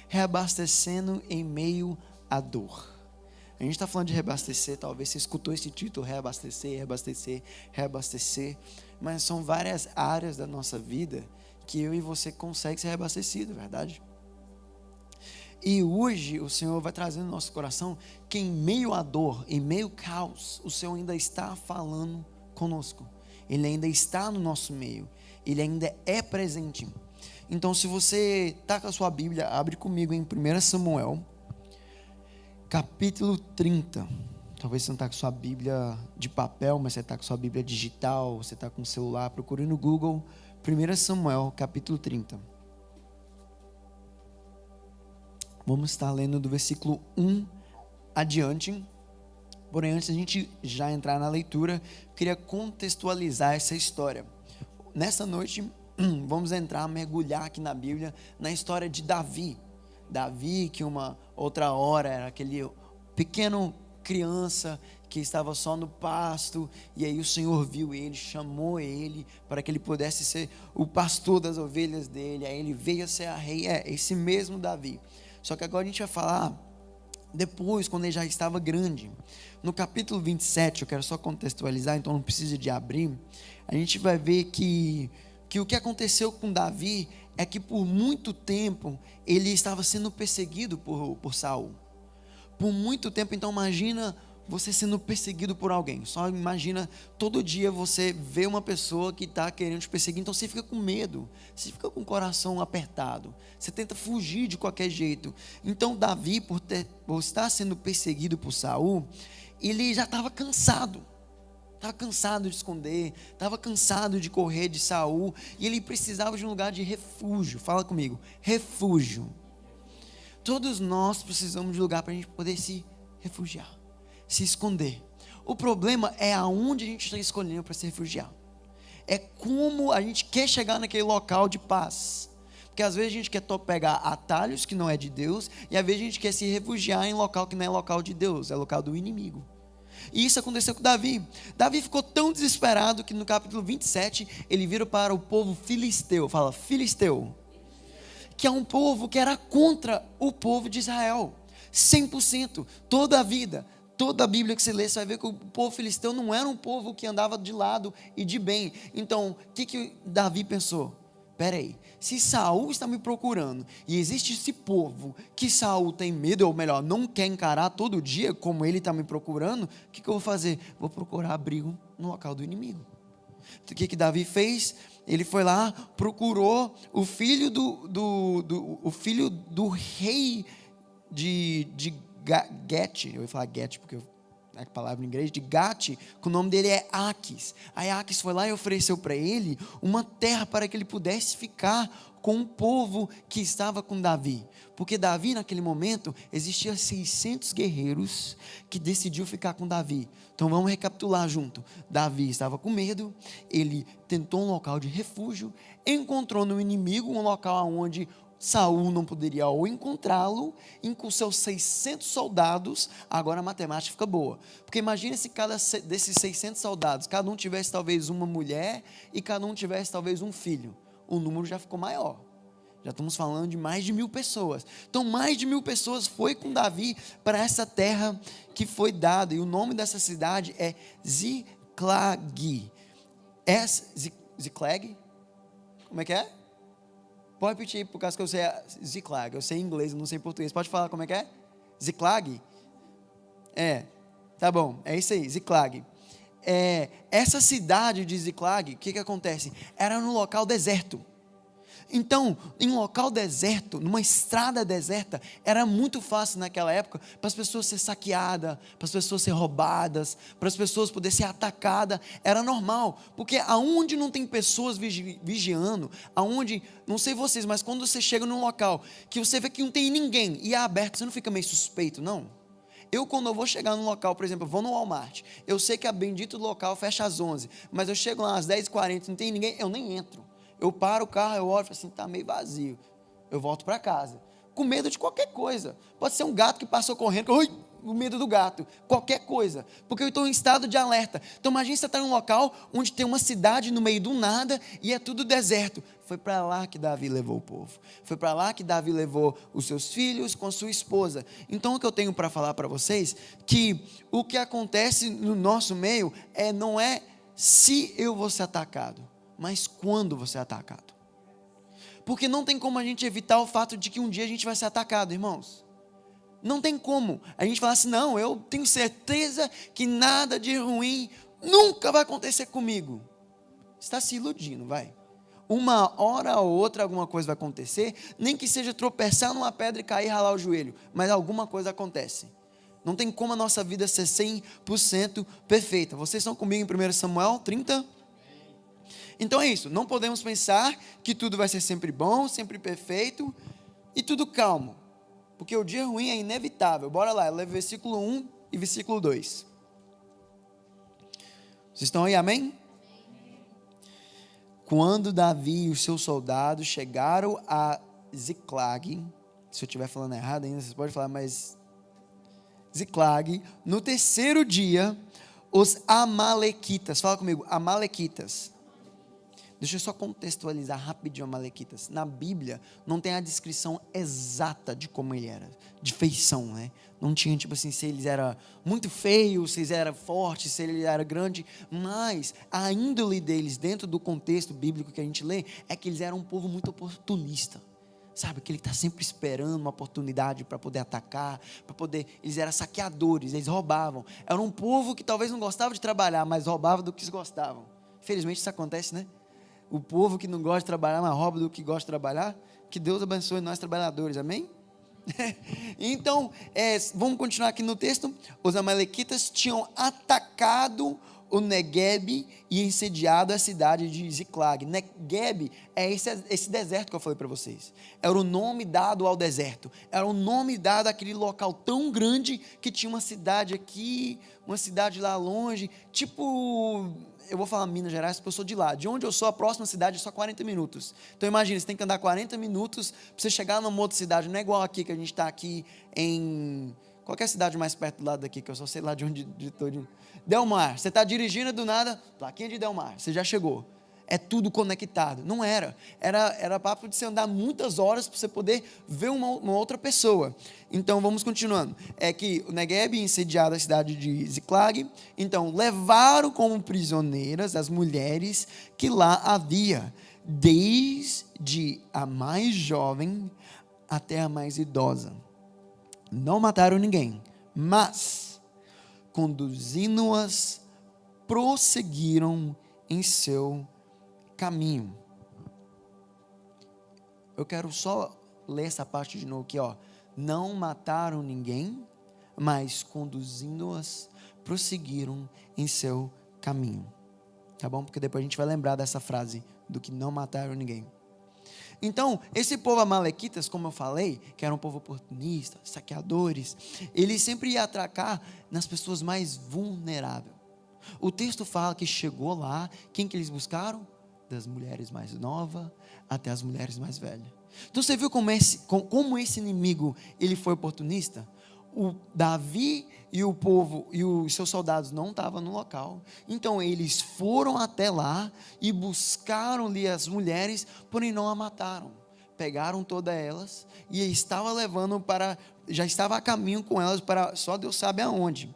reabastecendo em meio à dor. A gente está falando de reabastecer, talvez você escutou esse título, reabastecer, reabastecer, reabastecer, mas são várias áreas da nossa vida que eu e você conseguem ser reabastecidos, verdade? E hoje o Senhor vai trazer no nosso coração que em meio à dor, em meio ao caos, o Senhor ainda está falando conosco. Ele ainda está no nosso meio. Ele ainda é presente. Então, se você está com a sua Bíblia, abre comigo em 1 Samuel, capítulo 30. Talvez você não está com sua Bíblia de papel, mas você está com sua Bíblia digital, você está com o celular, procure no Google, 1 Samuel, capítulo 30. Vamos estar lendo do versículo 1 adiante. Porém, antes de a gente já entrar na leitura, eu queria contextualizar essa história. Nessa noite, vamos mergulhar aqui na Bíblia, na história de Davi. Davi, que uma outra hora era aquele pequeno criança que estava só no pasto, e aí o Senhor viu ele, chamou ele para que ele pudesse ser o pastor das ovelhas dele, aí ele veio a ser a rei, esse mesmo Davi. Só que agora a gente vai falar depois, quando ele já estava grande. No capítulo 27, eu quero só contextualizar, então não precisa de abrir, a gente vai ver que o que aconteceu com Davi é que por muito tempo ele estava sendo perseguido por Saul. Por muito tempo. Então imagina você sendo perseguido por alguém. Só imagina, todo dia você vê uma pessoa que está querendo te perseguir, então você fica com medo, você fica com o coração apertado, você tenta fugir de qualquer jeito. Então Davi, por estar sendo perseguido por Saul, ele já estava cansado de esconder, estava cansado de correr de Saul, e ele precisava de um lugar de refúgio. Fala comigo, refúgio. Todos nós precisamos de um lugar para a gente poder se refugiar, se esconder. O problema é aonde a gente está escolhendo para se refugiar. É como a gente quer chegar naquele local de paz. Porque às vezes a gente quer pegar atalhos que não é de Deus, e às vezes a gente quer se refugiar em local que não é local de Deus, é local do inimigo. E isso aconteceu com Davi. Davi ficou tão desesperado que no capítulo 27 ele vira para o povo filisteu. Fala, filisteu. Que é um povo que era contra o povo de Israel. 100%. Toda a vida, toda a Bíblia que você lê, você vai ver que o povo filisteu não era um povo que andava de lado e de bem. Então, o que Davi pensou? Peraí, se Saul está me procurando e existe esse povo que Saul tem medo, ou melhor, não quer encarar todo dia como ele está me procurando, o que eu vou fazer? Vou procurar abrigo no local do inimigo. Então, o que Davi fez? Ele foi lá, procurou o filho o filho do rei de Gete, eu ia falar Gete porque a palavra em inglês, de Gate, que o nome dele é Aquis. Aí Aquis foi lá e ofereceu para ele uma terra para que ele pudesse ficar com o povo que estava com Davi. Porque Davi, naquele momento, existia 600 guerreiros que decidiu ficar com Davi. Então vamos recapitular junto. Davi estava com medo, ele tentou um local de refúgio, encontrou no inimigo um local onde Saul não poderia ou encontrá-lo, e com seus 600 soldados, agora a matemática fica boa, porque imagina se cada desses 600 soldados, cada um tivesse talvez uma mulher, e cada um tivesse talvez um filho, o número já ficou maior, já estamos falando de mais de 1000 pessoas, então mais de 1000 pessoas foi com Davi para essa terra que foi dada, e o nome dessa cidade é Ziklag. Ziklag? Como é que é? Pode repetir, por causa que eu sei Ziklag, eu sei inglês, eu não sei português. Pode falar como é que é? Ziklag? Tá bom, é isso aí, Ziklag. Essa cidade de Ziklag, o que acontece? Era num local deserto. Então, em um local deserto, numa estrada deserta, era muito fácil naquela época para as pessoas serem saqueadas, para as pessoas serem roubadas, para as pessoas poderem ser atacadas, era normal, porque aonde não tem pessoas vigiando, aonde, não sei vocês, mas quando você chega num local que você vê que não tem ninguém e é aberto, você não fica meio suspeito, não? Quando eu vou chegar num local, por exemplo, eu vou no Walmart, eu sei que a bendito local fecha às 11, mas eu chego lá às 10h40, não tem ninguém, eu nem entro. Eu paro o carro, eu olho e falo assim, está meio vazio. Eu volto para casa, com medo de qualquer coisa. Pode ser um gato que passou correndo, o medo do gato, qualquer coisa, porque eu estou em estado de alerta. Então imagine você está num local onde tem uma cidade no meio do nada e é tudo deserto. Foi para lá que Davi levou o povo, foi para lá que Davi levou os seus filhos com a sua esposa. Então o que eu tenho para falar para vocês, que o que acontece no nosso meio não é se eu vou ser atacado, mas quando vou ser atacado. Porque não tem como a gente evitar o fato de que um dia a gente vai ser atacado, irmãos. Não tem como a gente falar assim, não, eu tenho certeza que nada de ruim nunca vai acontecer comigo. Está se iludindo, vai. Uma hora ou outra alguma coisa vai acontecer, nem que seja tropeçar numa pedra e cair e ralar o joelho, mas alguma coisa acontece. Não tem como a nossa vida ser 100% perfeita. Vocês estão comigo em 1 Samuel 30? Então é isso, não podemos pensar que tudo vai ser sempre bom, sempre perfeito e tudo calmo, porque o dia ruim é inevitável. Bora lá, leva versículo 1 e versículo 2. Vocês estão aí, amém? Quando Davi e os seus soldados chegaram a Ziclag, se eu estiver falando errado ainda, vocês podem falar, mas Ziclag, no terceiro dia, os amalequitas, fala comigo, amalequitas. Deixa eu só contextualizar rapidinho amalequitas. Na Bíblia, não tem a descrição exata de como ele era, de feição, né? Não tinha, tipo assim, se eles eram muito feios, se eles eram fortes, se ele era grande, mas a índole deles, dentro do contexto bíblico que a gente lê, é que eles eram um povo muito oportunista. Sabe, que ele está sempre esperando uma oportunidade para poder atacar, eles eram saqueadores, eles roubavam. Era um povo que talvez não gostava de trabalhar, mas roubava do que gostavam. Infelizmente isso acontece, né? O povo que não gosta de trabalhar, mas rouba do que gosta de trabalhar. Que Deus abençoe nós trabalhadores, amém? Então, vamos continuar aqui no texto. Os amalequitas tinham atacado o Negueb e incendiado a cidade de Ziclag. Negueb é esse deserto que eu falei para vocês. Era o nome dado ao deserto. Era o nome dado àquele local tão grande que tinha uma cidade aqui, uma cidade lá longe, tipo, eu vou falar Minas Gerais porque eu sou de lá. De onde eu sou, a próxima cidade é só 40 minutos. Então imagina, você tem que andar 40 minutos para você chegar numa outra cidade. Não é igual aqui, que a gente está aqui em qualquer cidade mais perto do lado daqui, que eu só sei lá de onde estou. Delmar, você está dirigindo do nada, plaquinha de Delmar, você já chegou. É tudo conectado. Não era. Era papo de você andar muitas horas para você poder ver uma outra pessoa. Então, vamos continuando. É que o Negueb incendiado a cidade de Ziclag. Então, levaram como prisioneiras as mulheres que lá havia, desde a mais jovem até a mais idosa. Não mataram ninguém, mas, conduzindo-as, prosseguiram em seu caminho. Eu quero só ler essa parte de novo aqui, ó. Não mataram ninguém, mas conduzindo-as, prosseguiram em seu caminho. Tá bom? Porque depois a gente vai lembrar dessa frase, do que não mataram ninguém. Então, esse povo amalequitas, como eu falei, que era um povo oportunista, saqueadores, eles sempre iam atracar nas pessoas mais vulneráveis. O texto fala que chegou lá, quem que eles buscaram? Das mulheres mais novas até as mulheres mais velhas. Então você viu como esse inimigo ele foi oportunista? O Davi e o povo e os seus soldados não estavam no local, então eles foram até lá e buscaram-lhe as mulheres, porém não a mataram. Pegaram todas elas e estava levando já estava a caminho com elas para só Deus sabe aonde.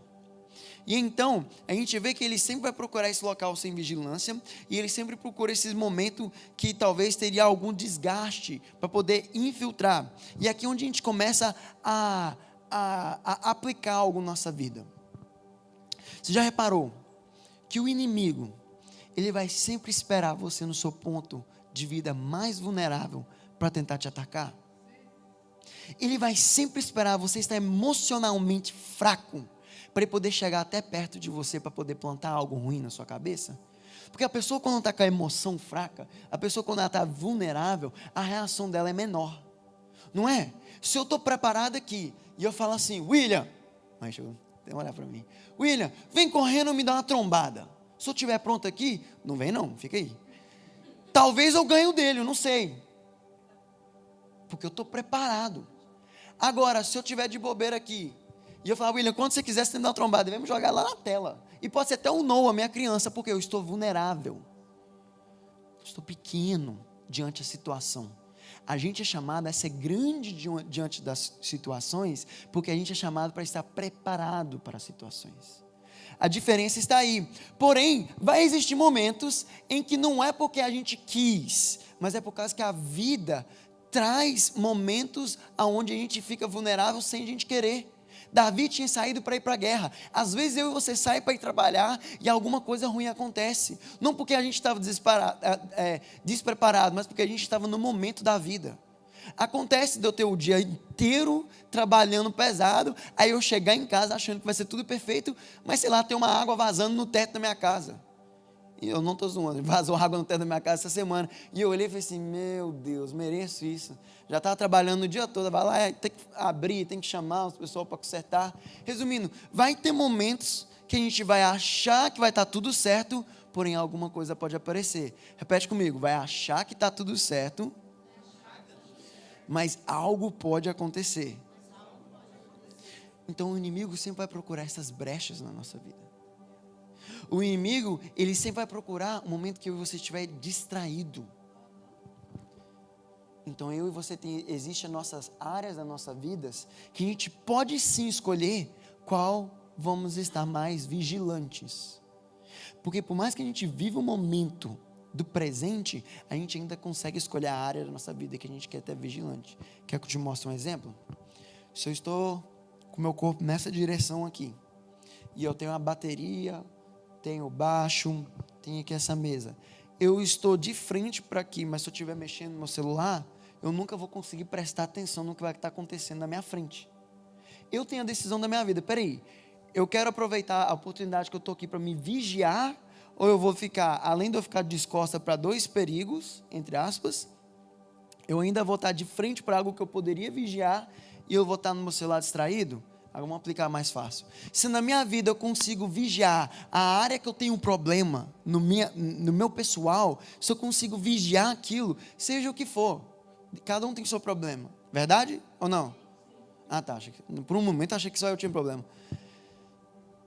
E então, a gente vê que ele sempre vai procurar esse local sem vigilância, e ele sempre procura esses momentos que talvez teria algum desgaste para poder infiltrar. E aqui é onde a gente começa a aplicar algo na nossa vida. Você já reparou que o inimigo, ele vai sempre esperar você no seu ponto de vida mais vulnerável para tentar te atacar? Ele vai sempre esperar você estar emocionalmente fraco para ele poder chegar até perto de você para poder plantar algo ruim na sua cabeça. Porque a pessoa quando está com a emoção fraca, a pessoa quando ela está vulnerável, a reação dela é menor. Não é? Se eu estou preparado aqui e eu falo assim, William, mas deixa eu olhar para mim, William, vem correndo me dar uma trombada. Se eu estiver pronto aqui, não vem não, fica aí. Talvez eu ganhe o dele, eu não sei. Porque eu estou preparado. Agora, se eu estiver de bobeira aqui, E eu falava, William, quando você quiser, você me dá uma trombada, vem me jogar lá na tela. E pode ser até um Noah, minha criança, porque eu estou vulnerável. Estou pequeno diante da situação. A gente é chamado a ser grande diante das situações, porque a gente é chamado para estar preparado para as situações. A diferença está aí. Porém, vai existir momentos em que não é porque a gente quis, mas é por causa que a vida traz momentos onde a gente fica vulnerável sem a gente querer. Davi tinha saído para ir para a guerra. Às vezes eu e você saem para ir trabalhar e alguma coisa ruim acontece. Não porque a gente estava despreparado, mas porque a gente estava no momento da vida. Acontece de eu ter o dia inteiro trabalhando pesado, aí eu chegar em casa achando que vai ser tudo perfeito, mas sei lá, tem uma água vazando no teto da minha casa. E eu não estou zoando, vazou água no teto da minha casa essa semana. E eu olhei e falei assim, meu Deus, mereço isso. Já estava trabalhando o dia todo, vai lá, tem que abrir, tem que chamar os pessoal para consertar. Resumindo, vai ter momentos que a gente vai achar que vai estar tudo certo, porém alguma coisa pode aparecer. Repete comigo, vai achar que está tudo certo, mas algo pode acontecer. Então o inimigo sempre vai procurar essas brechas na nossa vida. O inimigo, ele sempre vai procurar o momento que eu e você estiver distraído. Então eu e você existem nossas áreas das nossas vidas que a gente pode sim escolher qual vamos estar mais vigilantes. Porque por mais que a gente viva o momento do presente, a gente ainda consegue escolher a área da nossa vida que a gente quer ter vigilante. Quer que eu te mostre um exemplo? Se eu estou com o meu corpo nessa direção aqui, e eu tenho uma bateria, tenho baixo, tenho aqui essa mesa, eu estou de frente para aqui, mas se eu estiver mexendo no meu celular, eu nunca vou conseguir prestar atenção no que vai estar acontecendo na minha frente. Eu tenho a decisão da minha vida, peraí, eu quero aproveitar a oportunidade que eu estou aqui para me vigiar, ou eu vou ficar, além de eu ficar de costas para dois perigos, entre aspas, eu ainda vou estar de frente para algo que eu poderia vigiar, e eu vou estar no meu celular distraído? Vamos aplicar mais fácil. Se na minha vida eu consigo vigiar a área que eu tenho um problema, no meu pessoal, se eu consigo vigiar aquilo, seja o que for, cada um tem seu problema, verdade ou não? Ah tá, por um momento achei que só eu tinha problema.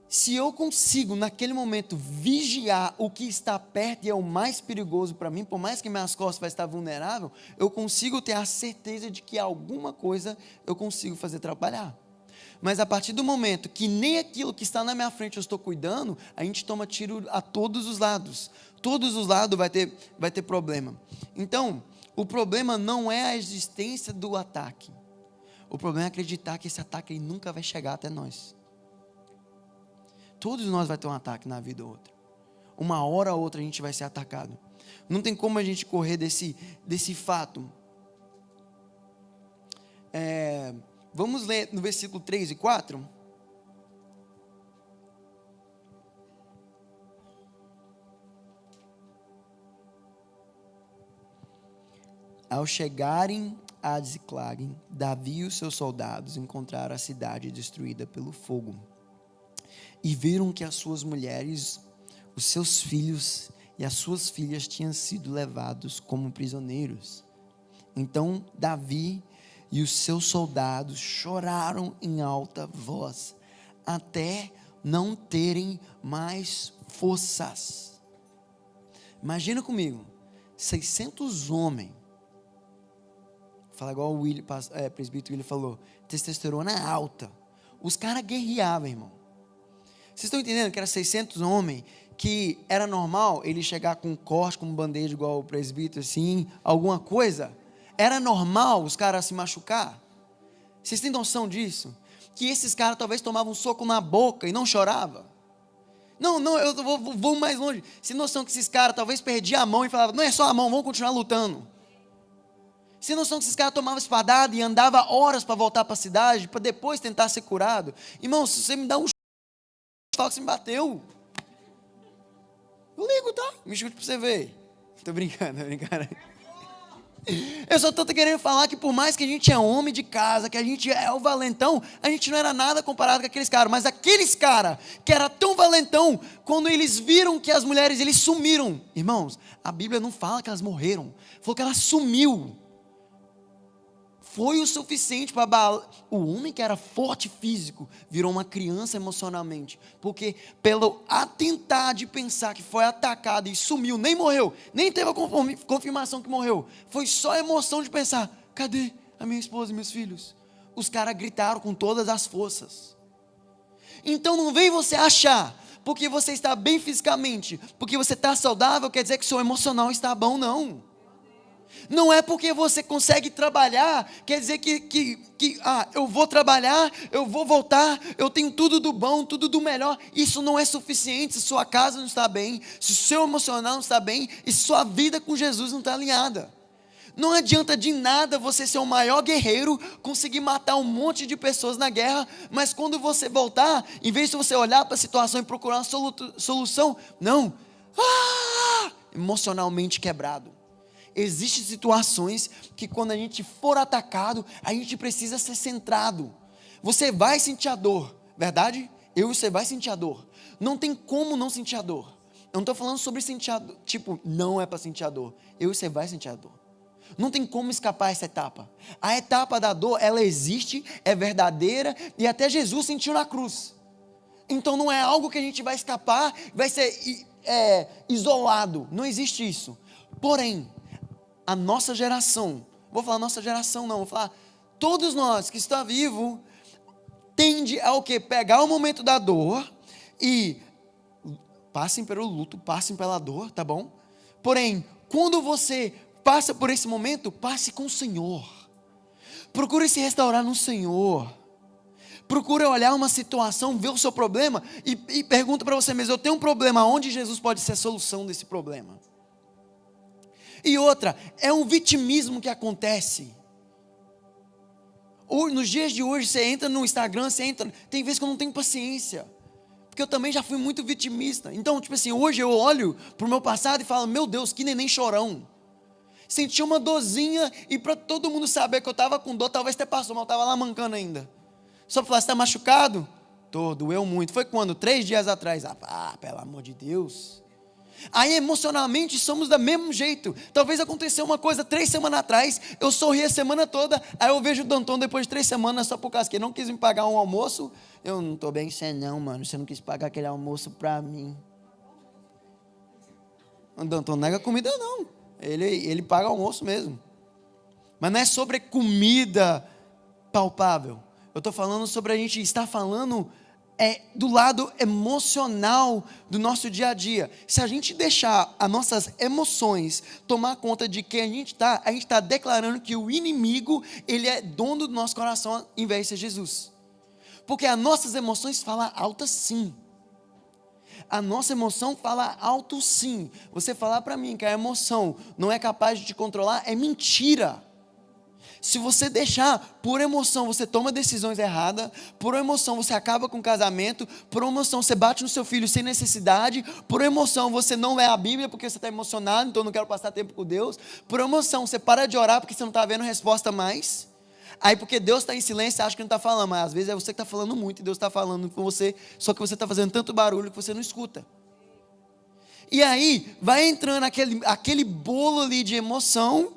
Se eu consigo naquele momento vigiar o que está perto e é o mais perigoso para mim, por mais que minhas costas vai estar vulnerável, eu consigo ter a certeza de que alguma coisa eu consigo fazer trabalhar. Mas a partir do momento que nem aquilo que está na minha frente eu estou cuidando, a gente toma tiro a todos os lados. Todos os lados vai ter problema. Então, o problema não é a existência do ataque. O problema é acreditar que esse ataque nunca vai chegar até nós. Todos nós vamos ter um ataque na vida ou outra. Uma hora ou outra a gente vai ser atacado. Não tem como a gente correr desse fato. Vamos ler no versículo 3 e 4. Ao chegarem a Ziclag, Davi e os seus soldados encontraram a cidade destruída pelo fogo. E viram que as suas mulheres, os seus filhos e as suas filhas tinham sido levados como prisioneiros. Então Davi e os seus soldados choraram em alta voz, até não terem mais forças. Imagina comigo, 600 homens, fala igual o presbítero William falou, testosterona alta, os caras guerreavam, irmão. Vocês estão entendendo que era 600 homens, que era normal ele chegar com um corte, com um bandeja igual o presbítero, assim, alguma coisa? Era normal os caras se machucar? Vocês têm noção disso? Que esses caras talvez tomavam um soco na boca e não choravam? Não, eu vou mais longe. Sem noção que esses caras talvez perdiam a mão e falavam, não é só a mão, vamos continuar lutando. Sem noção que esses caras tomavam espadada e andavam horas para voltar para a cidade, para depois tentar ser curado. Irmão, se você me dá um fala que você me bateu, eu ligo, tá? Me chute para você ver. Tô brincando. Eu só estou querendo falar que por mais que a gente é homem de casa, que a gente é o valentão, a gente não era nada comparado com aqueles caras. Mas aqueles caras que era tão valentão, quando eles viram que as mulheres, eles sumiram. Irmãos, a Bíblia não fala que elas morreram, falou que ela sumiu. foi o suficiente para abalar. O homem que era forte físico virou uma criança emocionalmente, porque pelo atentar de pensar que foi atacado e sumiu, nem morreu, nem teve a confirmação que morreu, foi só a emoção de pensar: cadê a minha esposa e meus filhos? Os caras gritaram com todas as forças. Então não vem você achar, porque você está bem fisicamente, porque você está saudável, quer dizer que seu emocional está bom, não. Não é porque você consegue trabalhar, quer dizer que eu vou trabalhar, eu vou voltar, eu tenho tudo do bom, tudo do melhor. Isso não é suficiente se sua casa não está bem, se o seu emocional não está bem, e se sua vida com Jesus não está alinhada. Não adianta de nada você ser o maior guerreiro, conseguir matar um monte de pessoas na guerra, mas quando você voltar, em vez de você olhar para a situação e procurar uma solução, não, emocionalmente quebrado. Existem situações que quando a gente for atacado, a gente precisa ser centrado. Você vai sentir a dor, verdade? Você vai sentir a dor. Não tem como não sentir a dor. Eu não estou falando sobre sentir a dor, tipo, não é para sentir a dor. Você vai sentir a dor. Não tem como escapar essa etapa. A etapa da dor, ela existe, é verdadeira, e até Jesus sentiu na cruz. Então não é algo que a gente vai escapar, vai ser isolado. Não existe isso. Porém, a nossa geração, vou falar nossa geração não, vou falar todos nós que está vivo, tende a o quê? Pegar o momento da dor e passem pelo luto, passem pela dor, tá bom? Porém, quando você passa por esse momento, passe com o Senhor. Procure se restaurar no Senhor. Procure olhar uma situação, ver o seu problema e pergunta para você mesmo: eu tenho um problema, onde Jesus pode ser a solução desse problema? E outra, é um vitimismo que acontece. Nos dias de hoje, você entra no Instagram, tem vezes que eu não tenho paciência, porque eu também já fui muito vitimista. Então, tipo assim, hoje eu olho para o meu passado e falo: meu Deus, que neném chorão. Senti uma dorzinha, e para todo mundo saber que eu estava com dor, talvez até passou, mas eu estava lá mancando ainda. Só para falar: você está machucado? Doeu muito. Foi quando? 3 dias atrás. Pelo amor de Deus. Aí emocionalmente somos do mesmo jeito. Talvez aconteceu uma coisa 3 semanas atrás, eu sorri a semana toda, aí eu vejo o Danton depois de 3 semanas, só por causa que ele não quis me pagar um almoço. Eu não estou bem sem não, mano, você não quis pagar aquele almoço para mim. O Danton não nega comida não, ele paga almoço mesmo. Mas não é sobre comida palpável, eu estou falando sobre a gente estar falando do lado emocional do nosso dia a dia. Se a gente deixar as nossas emoções tomar conta de quem a gente está declarando que o inimigo, ele é dono do nosso coração, em vez de ser Jesus. Porque as nossas emoções falam alto sim. A nossa emoção fala alto sim. Você falar para mim que a emoção não é capaz de te controlar, é mentira. Se você deixar, por emoção você toma decisões erradas, por emoção você acaba com o casamento, por emoção você bate no seu filho sem necessidade, por emoção você não lê a Bíblia porque você está emocionado, então não quero passar tempo com Deus, por emoção você para de orar porque você não está vendo resposta mais, aí porque Deus está em silêncio você acha que não está falando, mas às vezes é você que está falando muito e Deus está falando com você, só que você está fazendo tanto barulho que você não escuta. E aí vai entrando aquele bolo ali de emoção.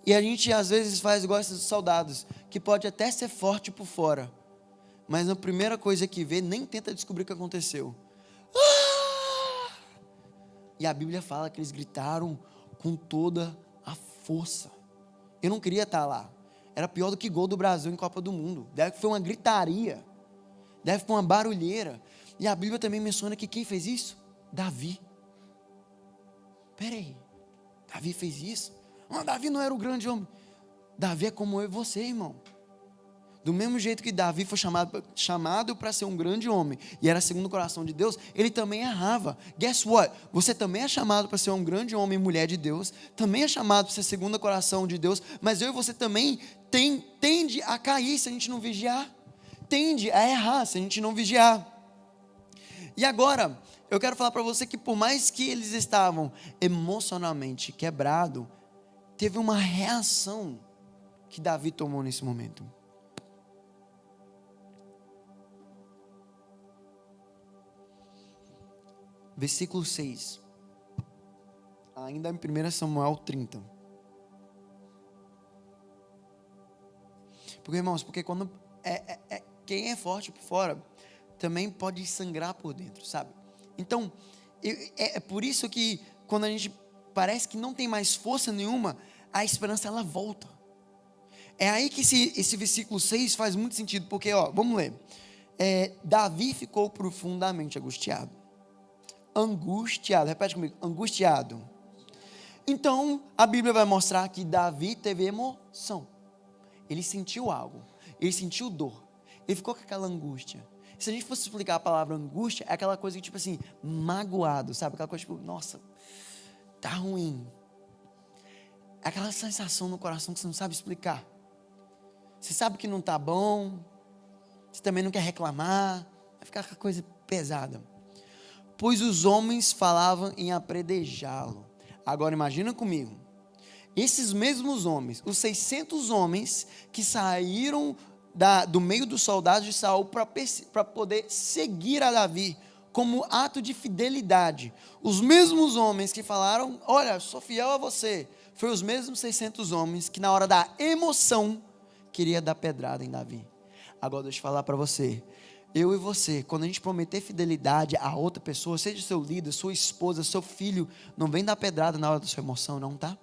E a gente às vezes faz igual esses soldados, que pode até ser forte por fora, mas a primeira coisa que vê, nem tenta descobrir o que aconteceu. E a Bíblia fala que eles gritaram com toda a força. Eu não queria estar lá. Era pior do que gol do Brasil em Copa do Mundo. Deve que foi uma gritaria, deve que foi uma barulheira. E a Bíblia também menciona que quem fez isso? Davi. Peraí, Davi fez isso? Davi não era o grande homem. Davi é como eu e você, irmão. Do mesmo jeito que Davi foi chamado para ser um grande homem e era segundo o coração de Deus, ele também errava. Guess what? Você também é chamado para ser um grande homem e mulher de Deus, também é chamado para ser segundo o coração de Deus, mas eu e você também tende a cair se a gente não vigiar, tende a errar se a gente não vigiar. E agora, eu quero falar para você que por mais que eles estavam emocionalmente quebrados, teve uma reação que Davi tomou nesse momento. Versículo 6. Ainda em 1 Samuel 30. Porque, irmãos, porque quando quem é forte por fora também pode sangrar por dentro, sabe? Então, é por isso que quando a gente parece que não tem mais força nenhuma, a esperança ela volta. É aí que esse versículo 6 faz muito sentido, porque, vamos ler. Davi ficou profundamente angustiado. Angustiado, repete comigo, angustiado. Então, a Bíblia vai mostrar que Davi teve emoção. Ele sentiu algo, ele sentiu dor, ele ficou com aquela angústia. Se a gente fosse explicar a palavra angústia, é aquela coisa que, tipo assim, magoado, sabe? Aquela coisa tipo, nossa, tá ruim. É aquela sensação no coração que você não sabe explicar. Você sabe que não tá bom, você também não quer reclamar, vai ficar aquela coisa pesada. Pois os homens falavam em apredejá-lo. Agora imagina comigo, esses mesmos homens, os 600 homens que saíram do meio dos soldados de Saul para poder seguir a Davi como ato de fidelidade. Os mesmos homens que falaram, olha, sou fiel a você, foi os mesmos 600 homens que na hora da emoção queria dar pedrada em Davi. Agora deixa eu falar para você, eu e você, quando a gente prometer fidelidade a outra pessoa, seja seu líder, sua esposa, seu filho, não vem dar pedrada na hora da sua emoção não, tá?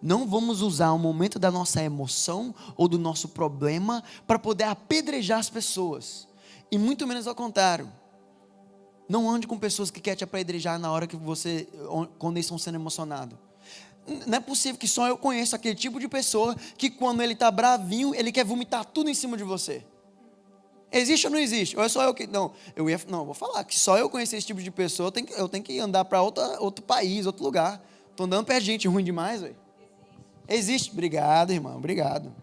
Não vamos usar o momento da nossa emoção ou do nosso problema para poder apedrejar as pessoas, e muito menos ao contrário. Não ande com pessoas que querem te apedrejar na hora que quando eles estão sendo emocionados. Não é possível que só eu conheço aquele tipo de pessoa que quando ele está bravinho, ele quer vomitar tudo em cima de você. Existe ou não existe? Ou é só eu que... Não, vou falar que só eu conhecer esse tipo de pessoa, eu tenho que andar para outro país, outro lugar. Estou andando perto de gente ruim demais, velho. Existe. Obrigado, irmão, obrigado.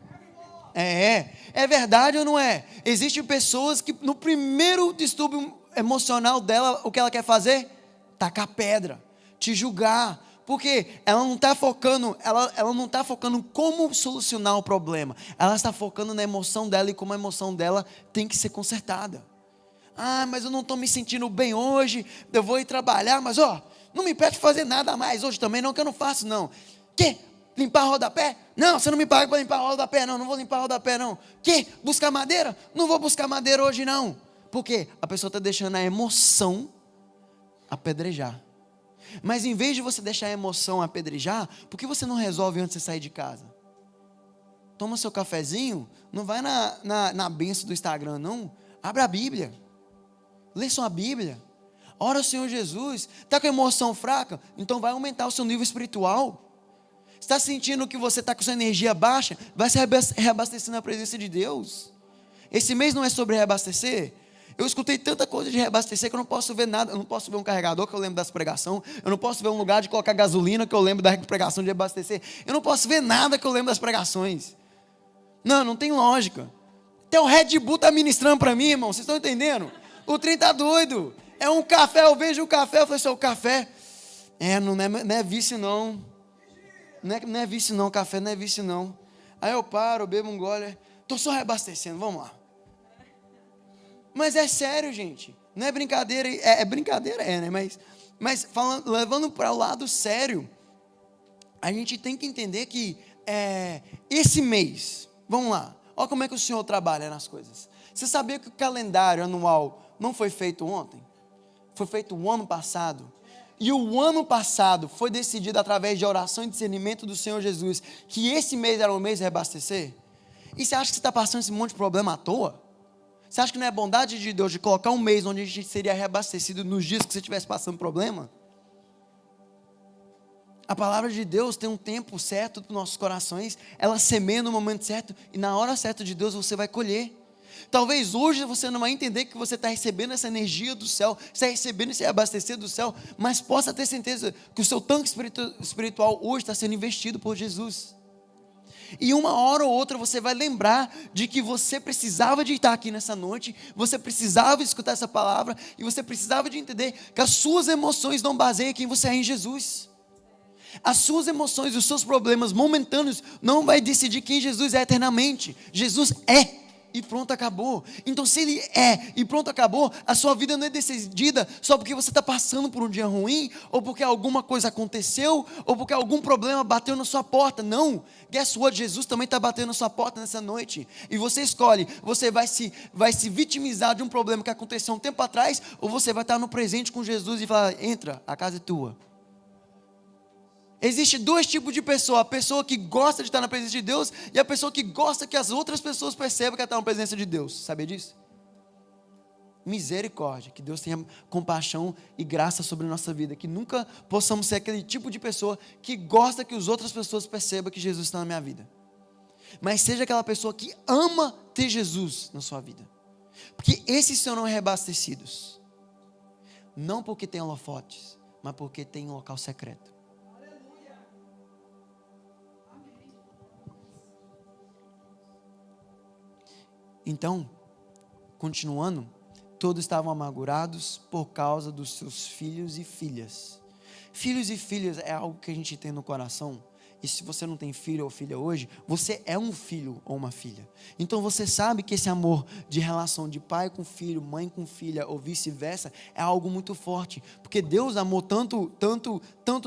É verdade ou não é? Existem pessoas que no primeiro distúrbio emocional dela, o que ela quer fazer? Tacar pedra, te julgar. Porque ela não está focando, ela não está focando como solucionar o problema. Ela está focando na emoção dela e como a emoção dela tem que ser consertada. Ah, mas eu não estou me sentindo bem hoje, eu vou ir trabalhar, mas não me pede fazer nada mais hoje também não, que eu não faço não. Que? Limpar rodapé? Não, você não me paga para limpar rodapé não vou limpar rodapé não. Que? Buscar madeira? Não vou buscar madeira hoje não. Por quê? A pessoa está deixando a emoção apedrejar. Mas em vez de você deixar a emoção apedrejar, por que você não resolve antes de sair de casa? Toma seu cafezinho, não vai na benção do Instagram não, abre a Bíblia, lê sua Bíblia, ora ao Senhor Jesus. Está com a emoção fraca? Então vai aumentar o seu nível espiritual. Está sentindo que você está com sua energia baixa? Vai se reabastecer na presença de Deus. Esse mês não é sobre reabastecer? Eu escutei tanta coisa de reabastecer que eu não posso ver nada. Eu não posso ver um carregador que eu lembro das pregações. Eu não posso ver um lugar de colocar gasolina que eu lembro da pregação de reabastecer. Eu não posso ver nada que eu lembro das pregações. Não tem lógica. Até o Red Bull está ministrando para mim, irmão. Vocês estão entendendo? O trem está doido. É um café, eu vejo o café. Eu falei, o café não é vício não. Não é vício não, café não é vício não. Aí eu paro, bebo um gole. Estou só reabastecendo, vamos lá. Mas é sério, gente. Não é brincadeira. É brincadeira, né? Mas levando para o lado sério, a gente tem que entender que esse mês, vamos lá, olha como é que o Senhor trabalha nas coisas. Você sabia que o calendário anual não foi feito ontem? Foi feito o ano passado. E o ano passado foi decidido através de oração e discernimento do Senhor Jesus, que esse mês era o mês de reabastecer. E você acha que você está passando esse monte de problema à toa? Você acha que não é bondade de Deus de colocar um mês onde a gente seria reabastecido nos dias que você estivesse passando problema? A palavra de Deus tem um tempo certo para os nossos corações, ela semeia no momento certo e na hora certa de Deus você vai colher. Talvez hoje você não vai entender que você está recebendo essa energia do céu, está recebendo esse abastecer do céu, mas possa ter certeza que o seu tanque espiritual hoje está sendo investido por Jesus. E uma hora ou outra você vai lembrar de que você precisava de estar aqui nessa noite, você precisava escutar essa palavra, e você precisava de entender que as suas emoções não baseiam quem você é em Jesus. As suas emoções, os seus problemas momentâneos não vai decidir quem Jesus é eternamente. Jesus é. e pronto, acabou. Então se ele é e pronto, acabou, a sua vida não é decidida só porque você está passando por um dia ruim, ou porque alguma coisa aconteceu, ou porque algum problema bateu na sua porta. Não, guess what? Jesus também está batendo na sua porta nessa noite, e você escolhe, você vai se vitimizar de um problema que aconteceu um tempo atrás, ou você vai estar no presente com Jesus e falar, entra, a casa é tua. Existe dois tipos de pessoa: a pessoa que gosta de estar na presença de Deus e a pessoa que gosta que as outras pessoas percebam que ela está na presença de Deus. Sabia disso? Misericórdia, que Deus tenha compaixão e graça sobre a nossa vida, que nunca possamos ser aquele tipo de pessoa que gosta que as outras pessoas percebam que Jesus está na minha vida, mas seja aquela pessoa que ama ter Jesus na sua vida, porque esses serão reabastecidos, não porque tem holofotes, mas porque tem um local secreto. Então, continuando, todos estavam amargurados por causa dos seus filhos e filhas. Filhos e filhas é algo que a gente tem no coração. E se você não tem filho ou filha hoje, você é um filho ou uma filha. Então você sabe que esse amor de relação de pai com filho, mãe com filha ou vice-versa é algo muito forte. Porque Deus amou tanto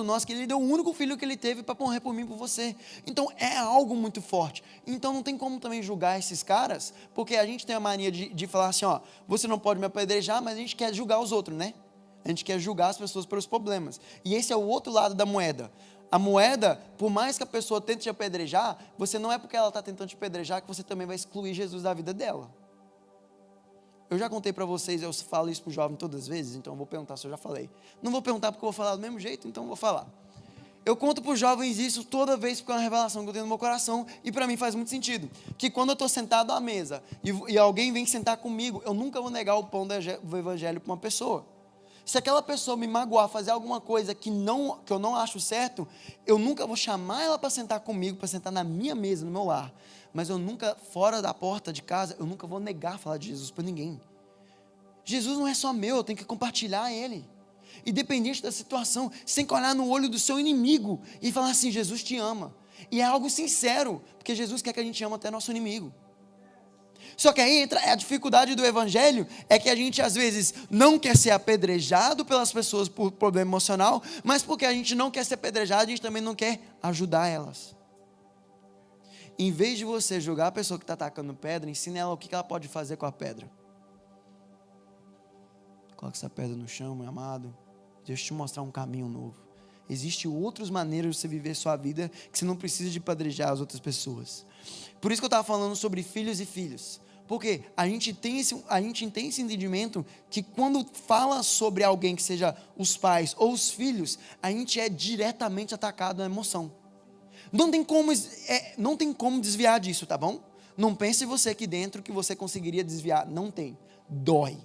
nós que Ele deu o único filho que Ele teve para morrer por mim e por você. Então é algo muito forte. Então não tem como também julgar esses caras, porque a gente tem a mania de falar assim, ó, você não pode me apedrejar, mas a gente quer julgar os outros, né? A gente quer julgar as pessoas pelos problemas. E esse é o outro lado da moeda. A moeda, por mais que a pessoa tente te apedrejar, você não é porque ela está tentando te apedrejar que você também vai excluir Jesus da vida dela. Eu já contei para vocês, eu falo isso para o jovem todas as vezes, então eu vou perguntar se eu já falei. Não vou perguntar porque eu vou falar do mesmo jeito, então eu vou falar. Eu conto para os jovens isso toda vez porque é uma revelação que eu tenho no meu coração e para mim faz muito sentido. Que quando eu estou sentado à mesa e alguém vem sentar comigo, eu nunca vou negar o pão do evangelho para uma pessoa. Se aquela pessoa me magoar, fazer alguma coisa que eu não acho certo, eu nunca vou chamar ela para sentar comigo, para sentar na minha mesa, no meu lar. Mas eu nunca, fora da porta de casa, eu nunca vou negar falar de Jesus para ninguém. Jesus não é só meu, eu tenho que compartilhar Ele. Independente da situação, sem olhar no olho do seu inimigo e falar assim, Jesus te ama. E é algo sincero, porque Jesus quer que a gente ame até nosso inimigo. Só que aí entra a dificuldade do evangelho, é que a gente às vezes não quer ser apedrejado pelas pessoas por problema emocional, mas porque a gente não quer ser apedrejado, a gente também não quer ajudar elas. Em vez de você julgar a pessoa que está atacando pedra, ensina ela o que ela pode fazer com a pedra. Coloque essa pedra no chão, meu amado. Deixa eu te mostrar um caminho novo. Existem outras maneiras de você viver sua vida que você não precisa de apedrejar as outras pessoas. Por isso que eu estava falando sobre filhos e filhas. Porque a gente tem esse entendimento que quando fala sobre alguém que seja os pais ou os filhos, a gente é diretamente atacado na emoção. Não tem como desviar disso, tá bom? Não pense você aqui dentro que você conseguiria desviar. Não tem. Dói.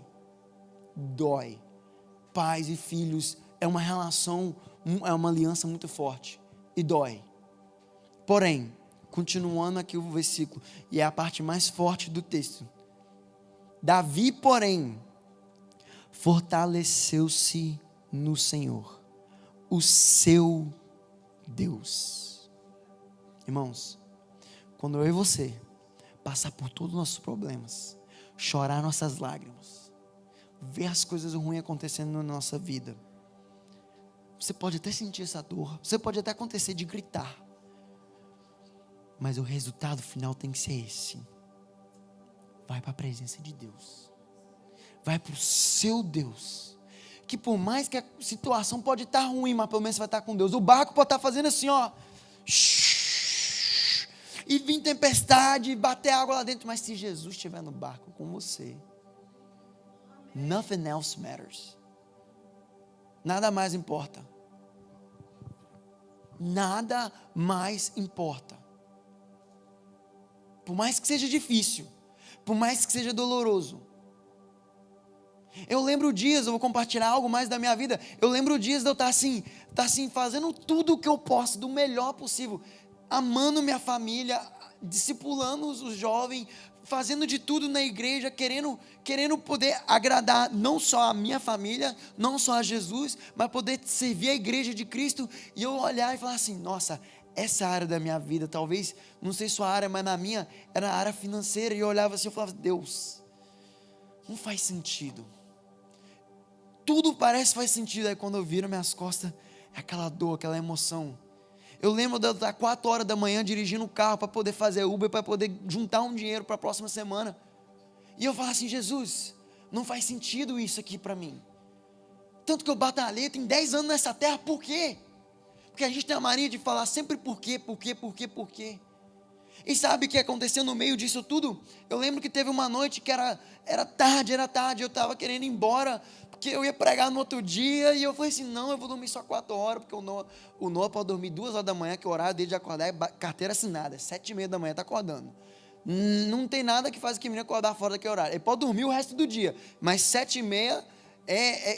Pais e filhos é uma relação, é uma aliança muito forte. E dói. Porém, continuando aqui o versículo, e é a parte mais forte do texto. Davi, porém, fortaleceu-se no Senhor, o seu Deus. Irmãos, quando eu e você passar por todos os nossos problemas, chorar nossas lágrimas, ver as coisas ruins acontecendo na nossa vida, você pode até sentir essa dor, você pode até acontecer de gritar, mas o resultado final tem que ser esse. Vai para a presença de Deus. Vai para o seu Deus. Que por mais que a situação pode estar ruim, mas pelo menos você vai estar com Deus. O barco pode estar fazendo assim, ó. E vir tempestade, bater água lá dentro. Mas se Jesus estiver no barco com você, nothing else matters. Nada mais importa. Nada mais importa. Por mais que seja difícil, por mais que seja doloroso. Eu lembro dias, eu vou compartilhar algo mais da minha vida. Eu lembro dias de eu estar assim, fazendo tudo o que eu posso, do melhor possível, amando minha família, discipulando os jovens, fazendo de tudo na igreja, querendo poder agradar não só a minha família, não só a Jesus, mas poder servir a igreja de Cristo. E eu olhar e falar assim, nossa, essa área da minha vida, talvez, não sei sua área, mas na minha, era a área financeira, e eu olhava assim, eu falava, Deus, não faz sentido, tudo parece que faz sentido, aí quando eu viro minhas costas, é aquela dor, aquela emoção. Eu lembro de eu estar 4 horas da manhã dirigindo o carro, para poder fazer Uber, para poder juntar um dinheiro para a próxima semana, e eu falo assim, Jesus, não faz sentido isso aqui para mim, tanto que eu batalhei, tem 10 anos nessa terra, por quê? Porque a gente tem a mania de falar sempre por quê. E sabe o que aconteceu no meio disso tudo? Eu lembro que teve uma noite que era tarde, eu estava querendo ir embora, porque eu ia pregar no outro dia, e eu falei assim, não, eu vou dormir só 4 horas, porque o Noah pode dormir 2 horas da manhã, que é o horário dele de acordar é carteira assinada, 7h30 da manhã, está acordando. Não tem nada que faz o menino acordar fora daquele horário, ele pode dormir o resto do dia, mas 7h30,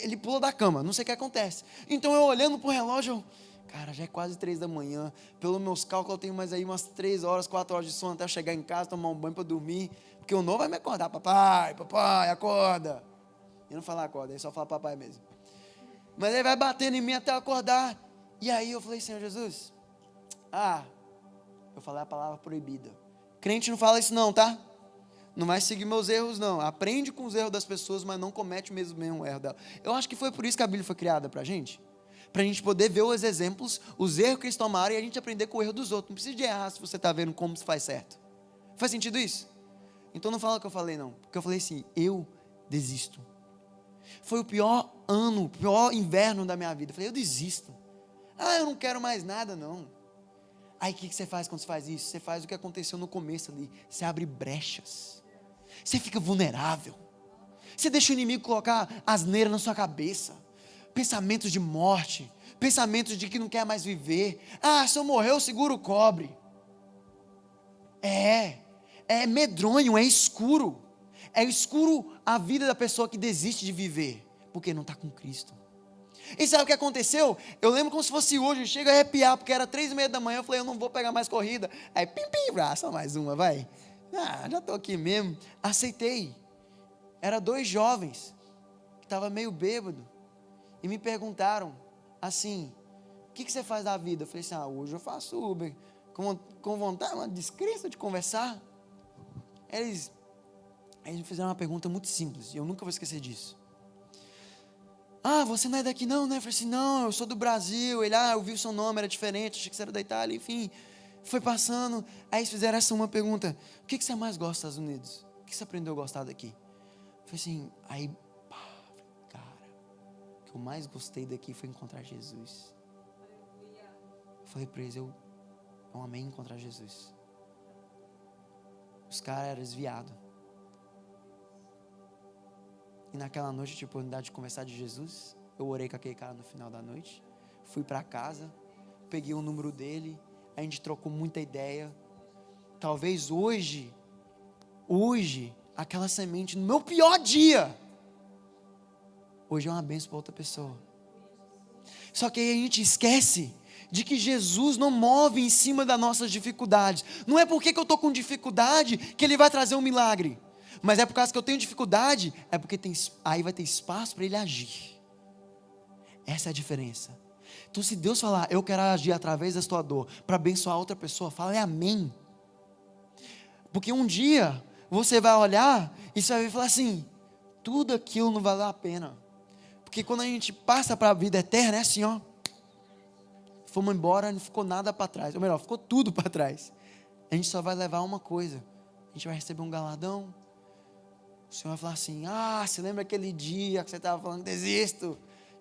ele pula da cama, não sei o que acontece. Então eu olhando para o relógio, cara, já é quase 3 da manhã, pelos meus cálculos eu tenho mais aí umas 3 horas, 4 horas de sono até eu chegar em casa, tomar um banho para dormir, porque o Noah vai me acordar, papai, acorda. Ele não fala acorda, ele só fala papai mesmo. Mas ele vai batendo em mim até eu acordar, e aí eu falei, Senhor Jesus, eu falei a palavra proibida, crente não fala isso não, tá? Não vai seguir meus erros não, aprende com os erros das pessoas, mas não comete o mesmo erro dela. Eu acho que foi por isso que a Bíblia foi criada pra gente poder ver os exemplos, os erros que eles tomaram, e a gente aprender com o erro dos outros. Não precisa de errar se você está vendo como se faz certo. Faz sentido isso? Então não fala o que eu falei não, porque eu falei assim, eu desisto. Foi o pior ano, o pior inverno da minha vida. Eu falei, eu desisto. Eu não quero mais nada não. Aí o que você faz quando você faz isso? Você faz o que aconteceu no começo ali, você abre brechas, você fica vulnerável, você deixa o inimigo colocar asneira na sua cabeça, pensamentos de morte, pensamentos de que não quer mais viver. Se eu morrer eu seguro o cobre. É medronho, é escuro a vida da pessoa que desiste de viver, porque não está com Cristo. E sabe o que aconteceu? Eu lembro como se fosse hoje, chega a arrepiar, porque era 3h30 da manhã, eu falei, eu não vou pegar mais corrida, aí só mais uma, vai, já estou aqui mesmo, aceitei. Era 2 jovens, que estavam meio bêbados, e me perguntaram assim, o que você faz da vida? Eu falei assim, hoje eu faço Uber, com vontade, uma descrença de conversar. Eles me fizeram uma pergunta muito simples, e eu nunca vou esquecer disso. Você não é daqui não, né? Eu falei assim, não, eu sou do Brasil. Ele, eu vi o seu nome, era diferente, achei que você era da Itália, enfim. Foi passando, aí eles fizeram essa uma pergunta, o que você mais gosta dos Estados Unidos? O que você aprendeu a gostar daqui? Eu falei assim, o que eu mais gostei daqui foi encontrar Jesus. Eu falei para eles, eu amei encontrar Jesus. Os caras eram desviados. E naquela noite eu tive a oportunidade de conversar de Jesus. Eu orei com aquele cara no final da noite. Fui para casa, peguei o número dele, a gente trocou muita ideia. Talvez hoje, aquela semente no meu pior dia, hoje é uma bênção para outra pessoa. Só que aí a gente esquece de que Jesus não move em cima das nossas dificuldades. Não é porque que eu estou com dificuldade que Ele vai trazer um milagre. Mas é por causa que eu tenho dificuldade, é porque aí vai ter espaço para Ele agir. Essa é a diferença. Então se Deus falar, eu quero agir através da tua dor, para abençoar outra pessoa, fala amém. Porque um dia, você vai olhar, e você vai falar assim, tudo aquilo não valeu a pena. Porque quando a gente passa para a vida eterna, é assim fomos embora, não ficou nada para trás, ou melhor, ficou tudo para trás. A gente só vai levar uma coisa, a gente vai receber um galardão. O Senhor vai falar assim, você lembra aquele dia que você estava falando, desisto?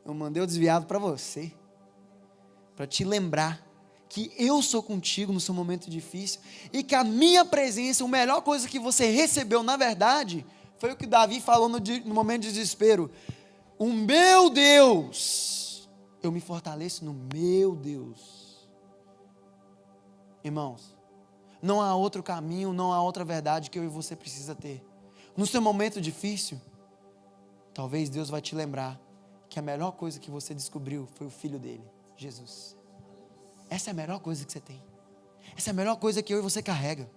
Eu mandei o desviado para você, para te lembrar que eu sou contigo no seu momento difícil, e que a minha presença, a melhor coisa que você recebeu, na verdade, foi o que Davi falou no momento de desespero, o meu Deus, eu me fortaleço no meu Deus. Irmãos, não há outro caminho, não há outra verdade que eu e você precisa ter. No seu momento difícil, talvez Deus vai te lembrar que a melhor coisa que você descobriu foi o Filho dele, Jesus. Essa é a melhor coisa que você tem. Essa é a melhor coisa que eu e você carrega.